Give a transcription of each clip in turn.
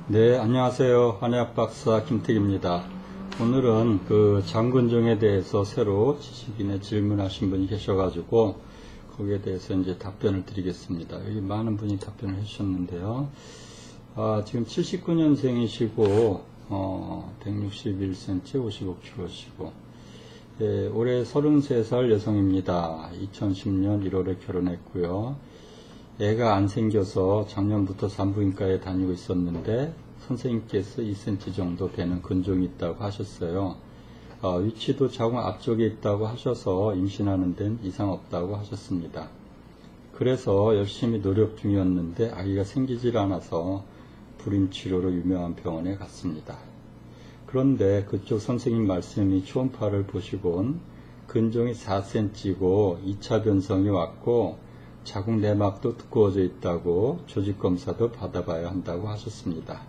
네, 안녕하세요. 한의학박사 김택입니다. 오늘은 그 장근종에 대해서 새로 지식인에 질문하신 분이 계셔가지고 거기에 대해서 이제 답변을 드리겠습니다. 여기 많은 분이 답변을 해주셨는데요. 지금 79년생이시고 161cm, 55kg시고 올해 33살 여성입니다. 2010년 1월에 결혼했고요. 애가 안 생겨서 작년부터 산부인과에 다니고 있었는데 선생님께서 2cm 정도 되는 근종이 있다고 하셨어요. 위치도 자궁 앞쪽에 있다고 하셔서 임신하는 데는 이상 없다고 하셨습니다. 그래서 열심히 노력 중이었는데 아기가 생기질 않아서 불임치료로 유명한 병원에 갔습니다. 그런데 그쪽 선생님 말씀이 초음파를 보시곤 근종이 4cm고 2차 변성이 왔고 자궁 내막도 두꺼워져 있다고 조직검사도 받아봐야 한다고 하셨습니다.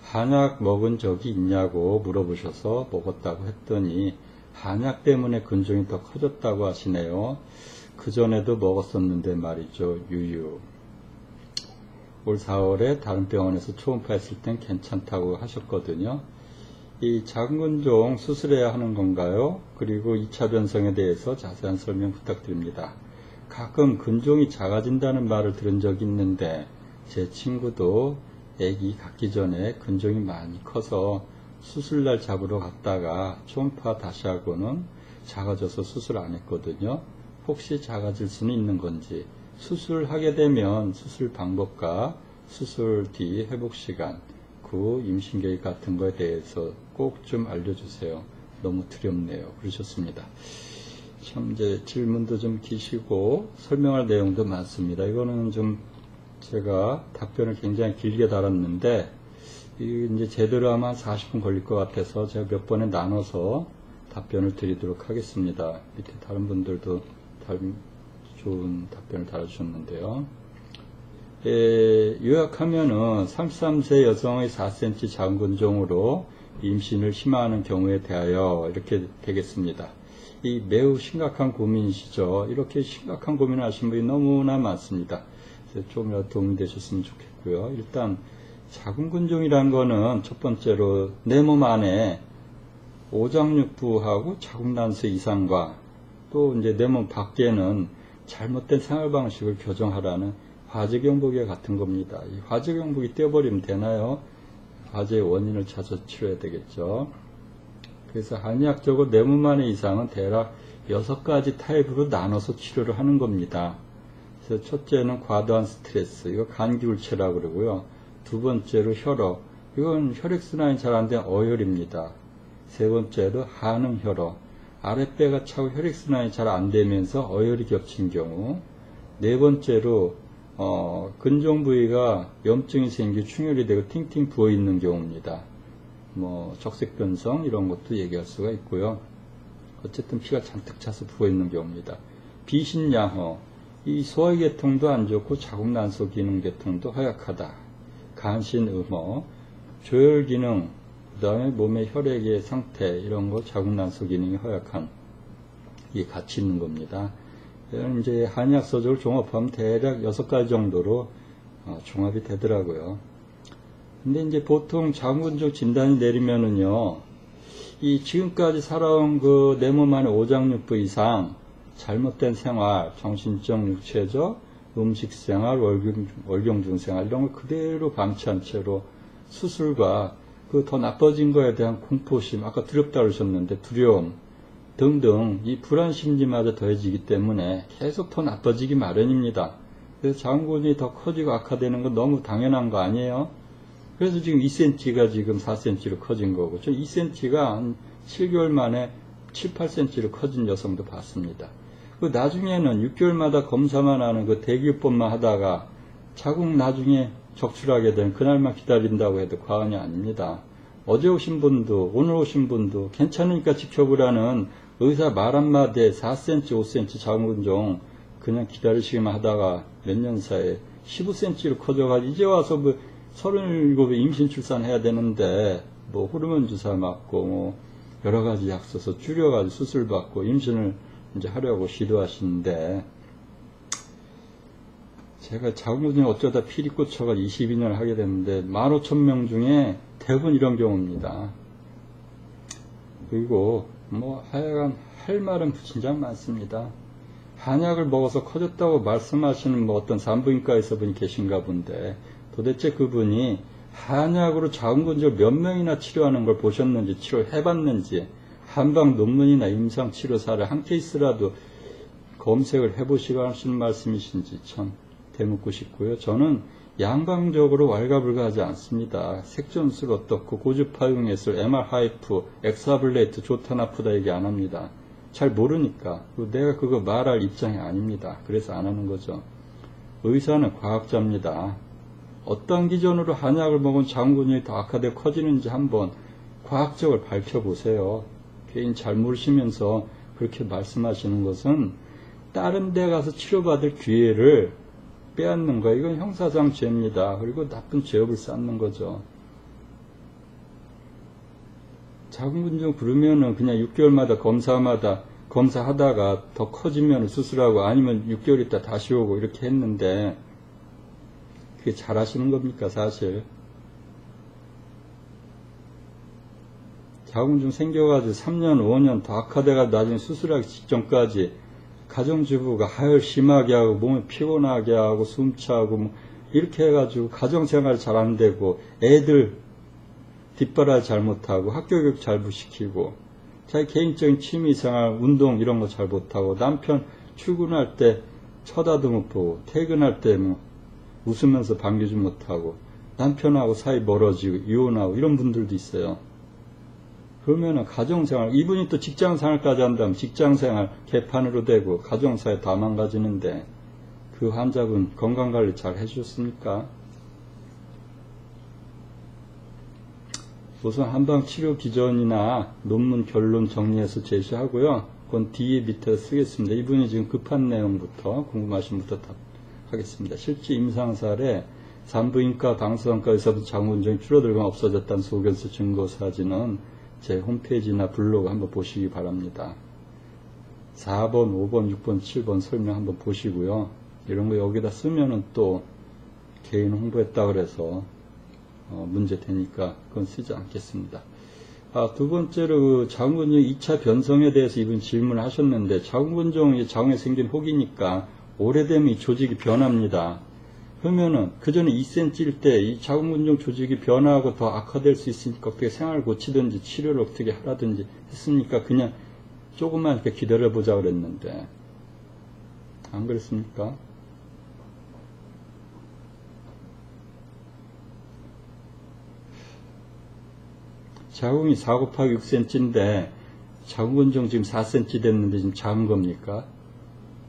한약 먹은 적이 있냐고 물어보셔서 먹었다고 했더니 한약 때문에 근종이 더 커졌다고 하시네요. 그전에도 먹었었는데 말이죠. 유유. 올 4월에 다른 병원에서 초음파 했을 땐 괜찮다고 하셨거든요. 이 자궁근종 수술해야 하는 건가요? 그리고 2차 변성에 대해서 자세한 설명 부탁드립니다. 가끔 근종이 작아진다는 말을 들은 적이 있는데 제 친구도 아기 갖기 전에 근종이 많이 커서 수술날 잡으러 갔다가 초음파 다시 하고는 작아져서 수술 안 했거든요. 혹시 작아질 수는 있는 건지, 수술하게 되면 수술 방법과 수술 뒤 회복시간, 그 임신계획 같은 거에 대해서 꼭 좀 알려주세요. 너무 두렵네요. 그러셨습니다. 참 이제 질문도 좀 기시고 설명할 내용도 많습니다. 이거는 좀 제가 답변을 굉장히 길게 달았는데 이제 제대로 하면 한 40분 걸릴 것 같아서 제가 몇 번에 나눠서 답변을 드리도록 하겠습니다. 밑에 다른 분들도 좋은 답변을 달아주셨는데요. 요약하면은 33세 여성의 4cm 자궁근종으로 임신을 희망하는 경우에 대하여 이렇게 되겠습니다. 이 매우 심각한 고민이시죠. 이렇게 심각한 고민을 하신 분이 너무나 많습니다. 그래서 조금이라도 도움이 되셨으면 좋겠고요. 일단 자궁근종이라는 거는 첫 번째로 내 몸 안에 오장육부하고 자궁란수 이상과 또 이제 내 몸 밖에는 잘못된 생활 방식을 교정하라는 화재경복에 같은 겁니다. 이 화재경복이 떼어버리면 되나요? 화재의 원인을 찾아 치료해야 되겠죠. 그래서 한의학적으로 내 몸 안의 이상은 대략 6가지 타입으로 나눠서 치료를 하는 겁니다. 그래서 첫째는 과도한 스트레스, 이거 간기울체라고 그러고요. 두 번째로 혈어, 이건 혈액순환이 잘 안 된 어혈입니다. 세 번째로 한음혈어, 아랫배가 차고 혈액순환이 잘 안 되면서 어혈이 겹친 경우. 네 번째로 근종 부위가 염증이 생겨 충혈이 되고 팅팅 부어 있는 경우입니다. 적색변성 이런 것도 얘기할 수가 있고요. 어쨌든 피가 잔뜩 차서 부어 있는 경우입니다. 비신양허, 이 소화계통도 안 좋고 자궁난소 기능 계통도 허약하다. 간신음허, 조혈기능, 그 다음에 몸의 혈액의 상태 이런 거 자궁난소 기능이 허약한 이게 같이 있는 겁니다. 이제 한의학서적을 종합하면 대략 6가지 정도로 종합이 되더라고요. 근데 이제 보통 자궁근종 진단이 내리면은요, 이 지금까지 살아온 그 내 몸 안에 오장육부 이상 잘못된 생활, 정신적, 육체적, 음식생활, 월경중생활 이런 걸 그대로 방치한 채로 수술과 그 더 나빠진 거에 대한 공포심, 아까 두렵다 그러셨는데 두려움 등등 이 불안심리마저 더해지기 때문에 계속 더 나빠지기 마련입니다. 그래서 자궁근종이 더 커지고 악화되는 건 너무 당연한 거 아니에요? 그래서 지금 2cm가 지금 4cm로 커진 거고, 저 2cm가 한 7개월 만에 7, 8cm로 커진 여성도 봤습니다. 그 나중에는 6개월마다 검사만 하는 그 대기요법만 하다가 자궁 나중에 적출하게 된 그날만 기다린다고 해도 과언이 아닙니다. 어제 오신 분도 오늘 오신 분도 괜찮으니까 지켜보라는 의사 말 한마디에 4cm, 5cm 자궁근종 그냥 기다리시기만 하다가 몇 년 사이에 15cm로 커져가지고 이제 와서 37에 임신 출산해야 되는데 호르몬 주사 맞고 여러 가지 약 써서 줄여가지고 수술 받고 임신을 이제 하려고 시도하시는데, 제가 자궁근종 어쩌다 필이 꽂혀가 22년을 하게 됐는데 15,000명 중에 대부분 이런 경우입니다. 그리고 뭐 하여간 할 말은 진짜 많습니다. 한약을 먹어서 커졌다고 말씀하시는 뭐 어떤 산부인과에서 분이 계신가 본데 도대체 그분이 한약으로 자궁근종을 몇 명이나 치료하는 걸 보셨는지 치료해봤는지 한방 논문이나 임상치료사를 한 케이스라도 검색을 해보시고 하시는 말씀이신지 참 되묻고 싶고요. 저는 양방적으로 왈가불가하지 않습니다. 색전술 어떻고 고주파용예술, MR-하이프, 엑사블레이트 좋다 나쁘다 얘기 안 합니다. 잘 모르니까 내가 그거 말할 입장이 아닙니다. 그래서 안 하는 거죠. 의사는 과학자입니다. 어떤 기준으로 한약을 먹은 자궁근종이 더 악화되어 커지는지 한번 과학적으로 밝혀보세요. 괜히 잘 모르시면서 그렇게 말씀하시는 것은 다른 데 가서 치료받을 기회를 빼앗는 거예요. 이건 형사상 죄입니다. 그리고 나쁜 죄업을 쌓는 거죠. 자궁근종 그러면은 그냥 6개월마다 검사하다가 더 커지면 수술하고 아니면 6개월 있다 다시 오고 이렇게 했는데 그게 잘 하시는 겁니까 사실? 자궁근종 생겨가지고 3년 5년 더 악화돼가 나중에 수술하기 직전까지 가정주부가 하혈 심하게 하고 몸이 피곤하게 하고 숨차고 뭐 이렇게 해가지고 가정생활 잘 안 되고 애들 뒷바라지 잘못하고 학교교육 잘 못시키고 자기 개인적인 취미생활 운동 이런 거 잘 못하고 남편 출근할 때 쳐다도 못 보고 퇴근할 때 뭐 웃으면서 반겨주지 못하고 남편하고 사이 멀어지고 이혼하고 이런 분들도 있어요. 그러면은 가정생활, 이분이 또 직장생활까지 한다면 직장생활 개판으로 되고 가정사회 다 망가지는데 그 환자분 건강관리 잘 해주셨습니까? 우선 한방치료 기전이나 논문 결론 정리해서 제시하고요. 그건 뒤에 밑에 쓰겠습니다. 이분이 지금 급한 내용부터 궁금하신 분부터 하겠습니다. 실제 임상사례 산부인과 방사선과 의사부 자궁근종이 줄어들거나 없어졌다는 소견서 증거사진은 제 홈페이지나 블로그 한번 보시기 바랍니다. 4번, 5번, 6번, 7번 설명 한번 보시고요. 이런 거 여기다 쓰면은 또 개인 홍보했다 그래서 문제 되니까 그건 쓰지 않겠습니다. 두 번째로 그 자궁근종 2차 변성에 대해서 이분 질문을 하셨는데 자궁근종이 자궁에 생긴 혹이니까 오래되면 이 조직이 변합니다. 그러면은 그 전에 2cm일 때 이 자궁근종 조직이 변화하고 더 악화될 수 있으니까 어떻게 생활을 고치든지 치료를 어떻게 하라든지 했으니까 그냥 조금만 이렇게 기다려보자 그랬는데 안 그랬습니까? 자궁이 4 곱하기 6cm인데 자궁근종 지금 4cm 됐는데 지금 작은 겁니까?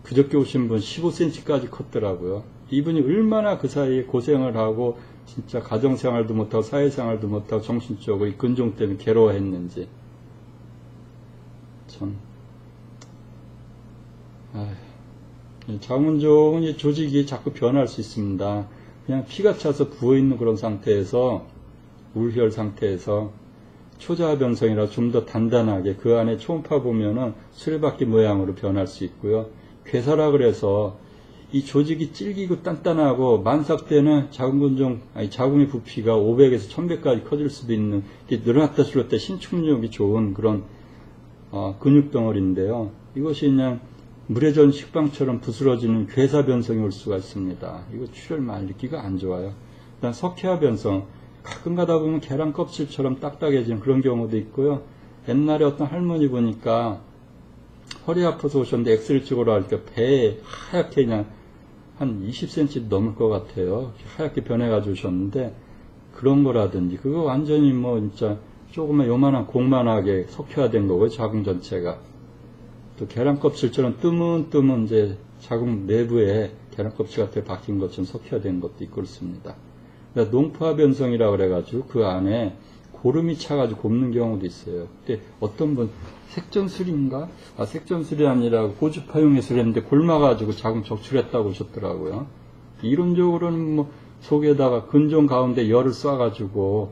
그저께 오신 분 15cm까지 컸더라고요. 이분이 얼마나 그 사이에 고생을 하고 진짜 가정생활도 못하고 사회생활도 못하고 정신적으로 이 근종 때문에 괴로워했는지 참 자궁근종의 조직이 자꾸 변할 수 있습니다. 그냥 피가 차서 부어있는 그런 상태에서 울혈 상태에서 초자변성이라 좀 더 단단하게 그 안에 초음파 보면은 수레바퀴 모양으로 변할 수 있고요. 괴사라 그래서 이 조직이 질기고 단단하고 만삭 때는 자궁의 부피가 500에서 1100까지 커질 수도 있는 늘어났다 줄었다 신축력이 좋은 그런 근육 덩어리인데요. 이것이 그냥 물에 전 식빵처럼 부스러지는 괴사 변성이 올 수가 있습니다. 이거 출혈 말리기가 안 좋아요. 그다음 석회화 변성 가끔 가다 보면 계란 껍질처럼 딱딱해지는 그런 경우도 있고요. 옛날에 어떤 할머니 보니까 허리 아파서 오셨는데 엑스레이 찍으러 할 때 배에 하얗게 그냥 한 20cm 넘을 것 같아요. 하얗게 변해가지고 오셨는데 그런 거라든지 그거 완전히 뭐 진짜 조금만 요만한 공만하게 석회화된 거고요. 자궁 전체가 또 계란 껍질처럼 뜨문뜨문 이제 자궁 내부에 계란 껍질 같은 박힌 것처럼 석회화된 것도 있고 그렇습니다. 그러니까 농포화 변성이라 그래가지고 그 안에 고름이 차가지고 곱는 경우도 있어요. 근데 어떤 분 색전술인가? 색전술이 아니라 고주파용예술 했는데 곪아가지고 자궁 적출했다고 하셨더라고요. 이론적으로는 뭐 속에다가 근종 가운데 열을 쏴가지고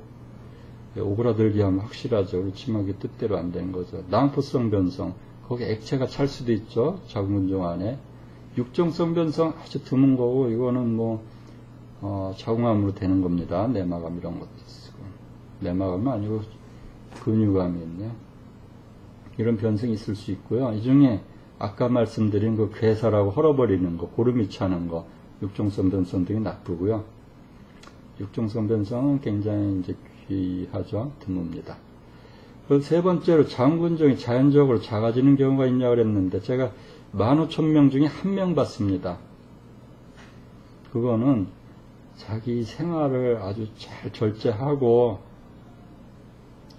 오그라들게 하면 확실하죠. 그렇지만 그게 뜻대로 안 되는 거죠. 낭포성 변성. 거기 액체가 찰 수도 있죠. 자궁근종 안에. 육정성 변성 아주 드문 거고, 이거는 뭐, 자궁암으로 되는 겁니다. 내막암 이런 것도 쓰고. 내막암은 아니고 근육암이 있네요. 이런 변성이 있을 수 있고요. 이 중에 아까 말씀드린 그 괴사라고 헐어버리는 거, 고름이 차는 거, 육정성 변성 등이 나쁘고요. 육정성 변성은 굉장히 이제 귀하죠. 드뭅니다. 그 세 번째로 자궁근종이 자연적으로 작아지는 경우가 있냐고 그랬는데, 제가 15,000명 중에 1명 봤습니다. 그거는 자기 생활을 아주 잘 절제하고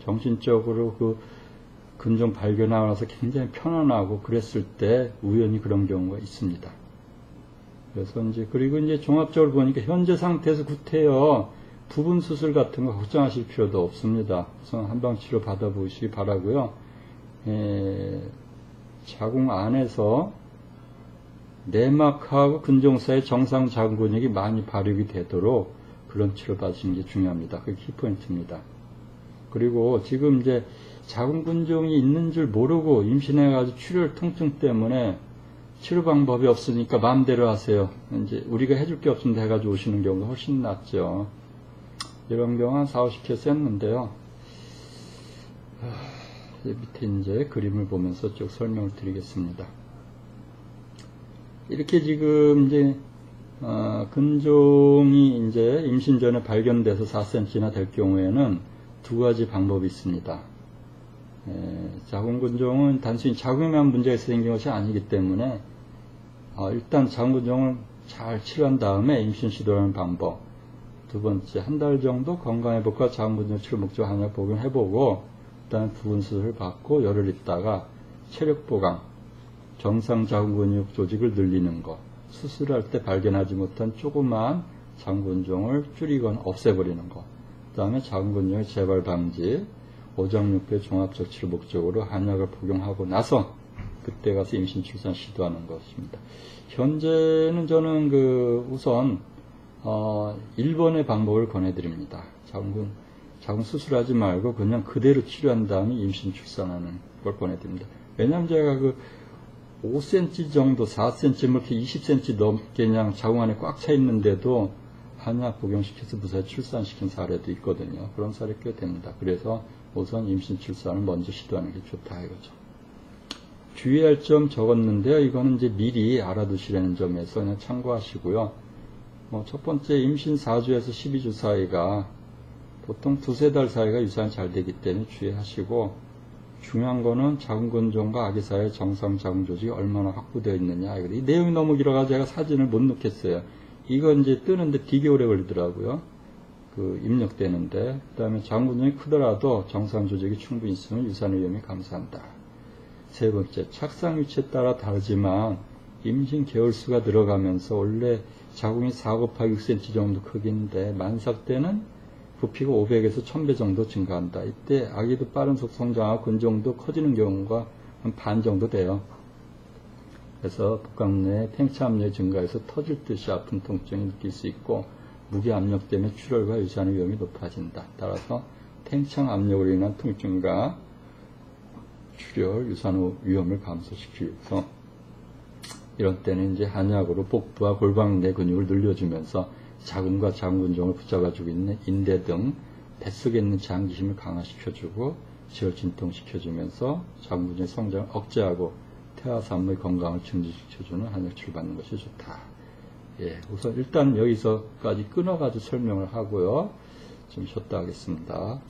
정신적으로 그 근종 발견하고 나서 굉장히 편안하고 그랬을 때 우연히 그런 경우가 있습니다. 그래서 이제, 그리고 이제 종합적으로 보니까 현재 상태에서 구태여 부분 수술 같은 거 걱정하실 필요도 없습니다. 우선 한방치료 받아보시기 바라고요. 자궁 안에서 내막하고 근종 사이에 정상 자궁 근육이 많이 발육이 되도록 그런 치료 받으시는 게 중요합니다. 그게 키포인트입니다. 그리고 지금 이제 자궁 근종이 있는 줄 모르고 임신해가지고 출혈 통증 때문에 치료 방법이 없으니까 마음대로 하세요. 이제 우리가 해줄 게 없는데 해가지고 오시는 경우가 훨씬 낫죠. 이런 경우 한 40-50개서 했는데요. 밑에 이제 그림을 보면서 쭉 설명을 드리겠습니다. 이렇게 지금 이제 근종이 이제 임신 전에 발견돼서 4cm나 될 경우에는 두 가지 방법이 있습니다. 자궁근종은 단순히 자궁에만 문제가 생긴 것이 아니기 때문에 일단 자궁근종을 잘 치료한 다음에 임신 시도하는 방법. 두 번째, 한 달 정도 건강회복과 자궁근종 치료 목적 한약 복용해보고 일단 부분 수술을 받고 열흘 있다가 체력 보강, 정상 자궁근육 조직을 늘리는 것, 수술할 때 발견하지 못한 조그만 자궁근종을 줄이거나 없애버리는 것, 그 다음에 자궁근종의 재발 방지, 오장육부의 종합적 치료 목적으로 한약을 복용하고 나서 그때 가서 임신 출산 시도하는 것입니다. 현재는 저는 우선 1번의 방법을 권해드립니다. 자궁 수술하지 말고 그냥 그대로 치료한 다음에 임신 출산하는 걸 권해드립니다. 왜냐하면 제가 5cm 정도, 4cm, 이렇게 20cm 넘게 그냥 자궁 안에 꽉 차 있는데도 한약 복용시켜서 무사히 출산시킨 사례도 있거든요. 그런 사례 꽤 됩니다. 그래서 우선 임신 출산을 먼저 시도하는 게 좋다 이거죠. 주의할 점 적었는데요. 이거는 이제 미리 알아두시라는 점에서 그냥 참고하시고요. 첫 번째, 임신 4주에서 12주 사이가 보통 2-3달 사이가 유산이 잘 되기 때문에 주의하시고, 중요한 거는 자궁근종과 아기 사이의 정상 자궁 조직이 얼마나 확보되어 있느냐. 이 내용이 너무 길어가지고 제가 사진을 못 넣겠어요. 이거 이제 뜨는데 되게 오래 걸리더라고요. 입력되는데. 그 다음에 자궁근종이 크더라도 정상 조직이 충분히 있으면 유산 위험이 감소한다. 세 번째, 착상 위치에 따라 다르지만 임신 개월수가 늘어가면서 원래 자궁이 4-6cm 정도 크기인데 만삭 때는 부피가 500에서 1000배 정도 증가한다. 이때 아기도 빠른 속 성장하고 근종도 커지는 경우가 한 반 정도 돼요. 그래서 복강 내에 팽창 압력이 증가해서 터질 듯이 아픈 통증이 느낄 수 있고 무게 압력 때문에 출혈과 유산 위험이 높아진다. 따라서 팽창 압력으로 인한 통증과 출혈, 유산 위험을 감소시키기 위해서 이런 때는 이제 한약으로 복부와 골반 내 근육을 늘려주면서 자궁과 자궁근종을 붙잡아주고 있는 인대 등 뱃속에 있는 장기힘을 강화시켜주고 지혈 진통시켜주면서 자궁근종의 성장을 억제하고 태아 산모의 건강을 증진시켜주는 한약 치료를 받는 것이 좋다. 우선 일단 여기서까지 끊어가지고 설명을 하고요. 좀 쉬었다 하겠습니다.